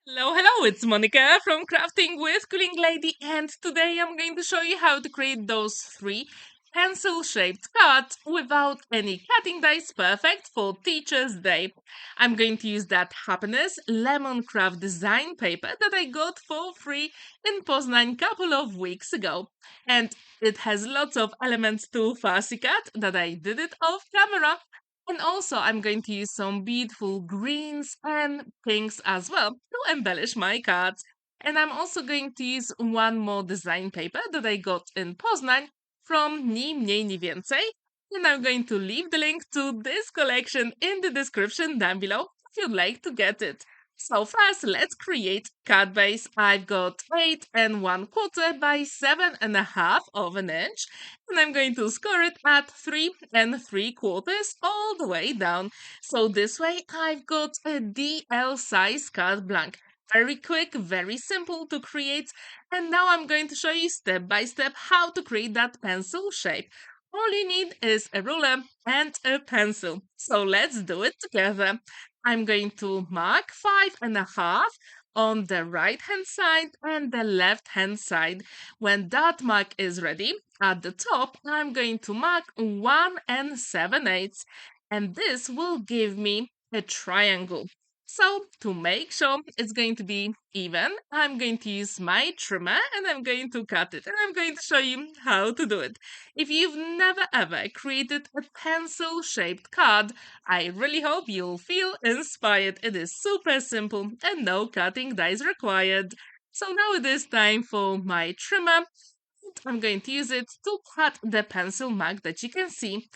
Hello, it's Monica from Crafting with Quilling Lady, and today I'm going to show you how to create those three pencil-shaped cards without any cutting dice, perfect for Teacher's Day. I'm going to use that Hapiness LemonCraft design paper that I got for free in Poznan couple of weeks ago. And it has lots of elements to fussy cut that I did it off camera. And also, I'm going to use some beautiful greens and pinks as well to embellish my cards. And I'm also going to use one more design paper that I got in Poznan from Ni Mniej Ni Więcej. And I'm going to leave the link to this collection in the description down below if you'd like to get it. So first, let's create card base. I've got 8 1/4 by 7.5 of an inch, and I'm going to score it at 3 3/4 all the way down. So this way, I've got a DL size card blank. Very quick, very simple to create. And now I'm going to show you step by step how to create that pencil shape. All you need is a ruler and a pencil. So let's do it together. I'm going to mark 5.5 on the right hand side and the left hand side. When that mark is ready, at the top, I'm going to mark 1 7/8, and this will give me a triangle. So to make sure it's going to be even, I'm going to use my trimmer and I'm going to cut it, and I'm going to show you how to do it. If you've never ever created a pencil shaped card, I really hope you'll feel inspired. It is super simple and no cutting dice required. So now it is time for my trimmer. I'm going to use it to cut the pencil mark that you can see.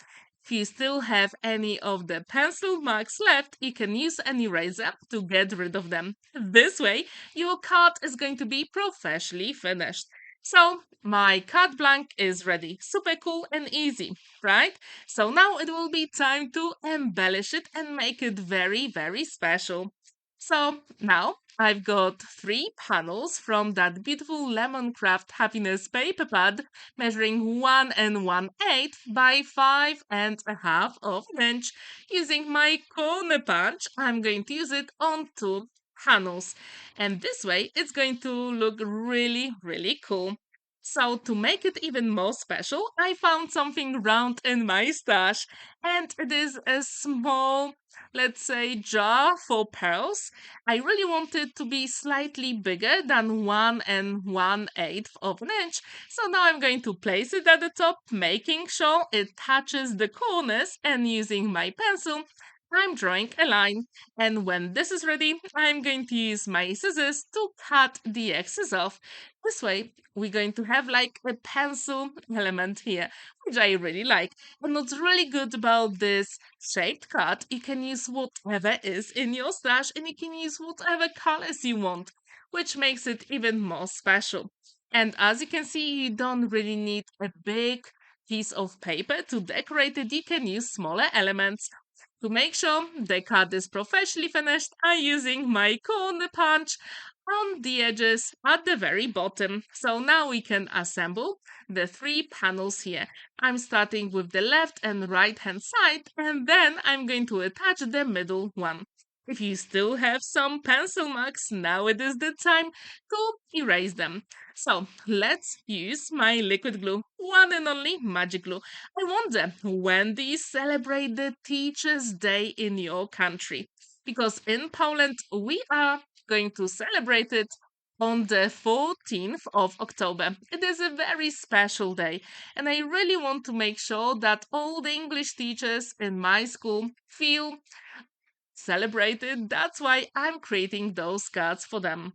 If you still have any of the pencil marks left, you can use an eraser to get rid of them. This way, your card is going to be professionally finished. So, my card blank is ready. Super cool and easy, right? So now it will be time to embellish it and make it very, very special. So now I've got three panels from that beautiful LemonCraft Happiness paper pad measuring 1 1/8 by 5.5 of an inch. Using my corner punch, I'm going to use it on two panels. And this way, it's going to look really, really cool. So to make it even more special, I found something round in my stash, and it is a small, let's say, jar for pearls. I really want it to be slightly bigger than 1 1/8 of an inch. So now I'm going to place it at the top, making sure it touches the corners, and using my pencil, I'm drawing a line. And when this is ready, I'm going to use my scissors to cut the excess off. This way, we're going to have like a pencil element here, which I really like. And what's really good about this shaped card, you can use whatever is in your stash and you can use whatever colors you want, which makes it even more special. And as you can see, you don't really need a big piece of paper to decorate it. You can use smaller elements. To make sure the card is professionally finished, I'm using my corner punch on the edges at the very bottom. So now we can assemble the three panels here. I'm starting with the left and right hand side, and then I'm going to attach the middle one. If you still have some pencil marks, now it is the time to erase them. So let's use my liquid glue, one and only magic glue. I wonder, when do you celebrate the Teacher's Day in your country? Because in Poland, we are going to celebrate it on the 14th of October. It is a very special day, and I really want to make sure that all the English teachers in my school feel celebrated. That's why I'm creating those cards for them.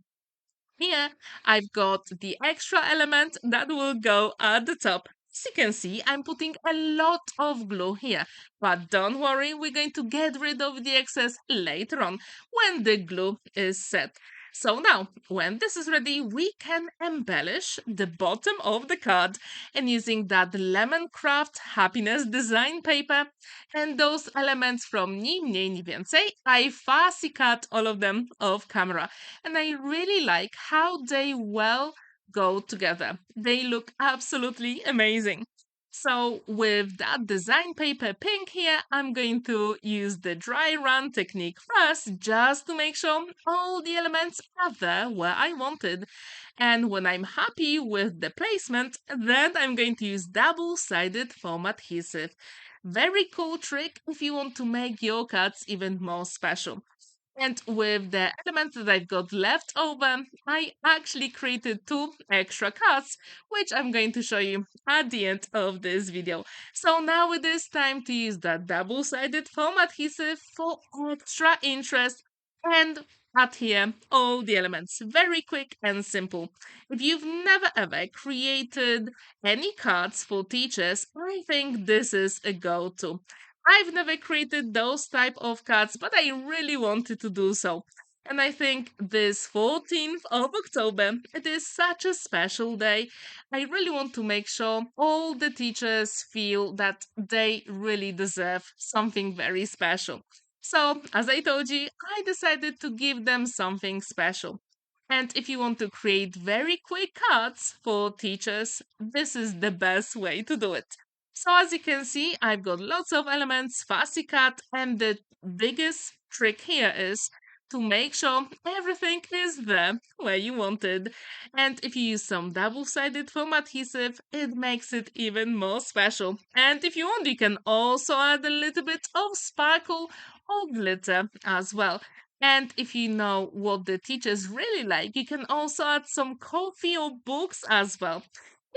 Here, I've got the extra element that will go at the top. As you can see, I'm putting a lot of glue here, but don't worry, we're going to get rid of the excess later on when the glue is set. So now, when this is ready, we can embellish the bottom of the card, and using that LemonCraft Happiness design paper and those elements from Ni Mniej Ni Więcej, I fussy cut all of them off camera, and I really like how they well go together. They look absolutely amazing. So with that design paper pink here, I'm going to use the dry run technique first just to make sure all the elements are there where I wanted. And when I'm happy with the placement, then I'm going to use double-sided foam adhesive. Very cool trick if you want to make your cards even more special. And with the elements that I've got left over, I actually created two extra cards, which I'm going to show you at the end of this video. So now it is time to use that double-sided foam adhesive for extra interest and adhere all the elements. Very quick and simple. If you've never ever created any cards for teachers, I think this is a go-to. I've never created those type of cards, but I really wanted to do so. And I think this 14th of October, it is such a special day. I really want to make sure all the teachers feel that they really deserve something very special. So, as I told you, I decided to give them something special. And if you want to create very quick cards for teachers, this is the best way to do it. So as you can see, I've got lots of elements, fussy cut, and the biggest trick here is to make sure everything is there where you want it. And if you use some double-sided foam adhesive, it makes it even more special. And if you want, you can also add a little bit of sparkle or glitter as well. And if you know what the teachers really like, you can also add some coffee or books as well.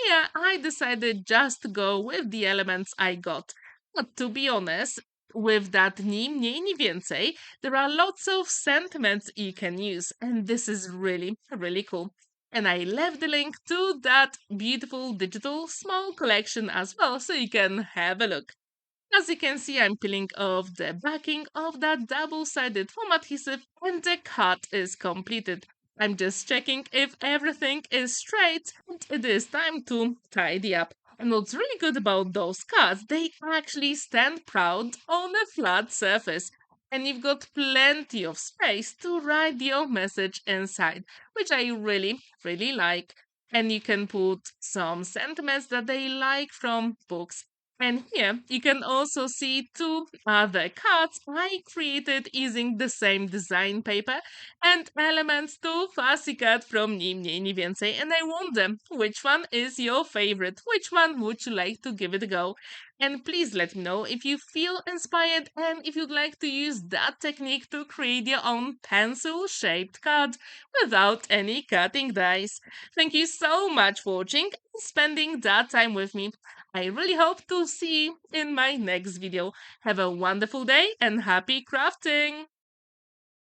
Here, I decided just to go with the elements I got. But to be honest, with that ni mniej ni więcej, there are lots of sentiments you can use, and this is really, really cool. And I left the link to that beautiful digital small collection as well, so you can have a look. As you can see, I'm peeling off the backing of that double-sided foam adhesive and the cut is completed. I'm just checking if everything is straight and it is time to tidy up. And what's really good about those cuts, they actually stand proud on a flat surface. And you've got plenty of space to write your message inside, which I really, really like. And you can put some sentiments that they like from books. And here you can also see two other cards I created using the same design paper and elements to fussy cut from Ni Mniej Ni Więcej. And I wonder which one is your favorite? Which one would you like to give it a go? And please let me know if you feel inspired and if you'd like to use that technique to create your own pencil-shaped card without any cutting dies. Thank you so much for watching and spending that time with me. I really hope to see you in my next video. Have a wonderful day and happy crafting!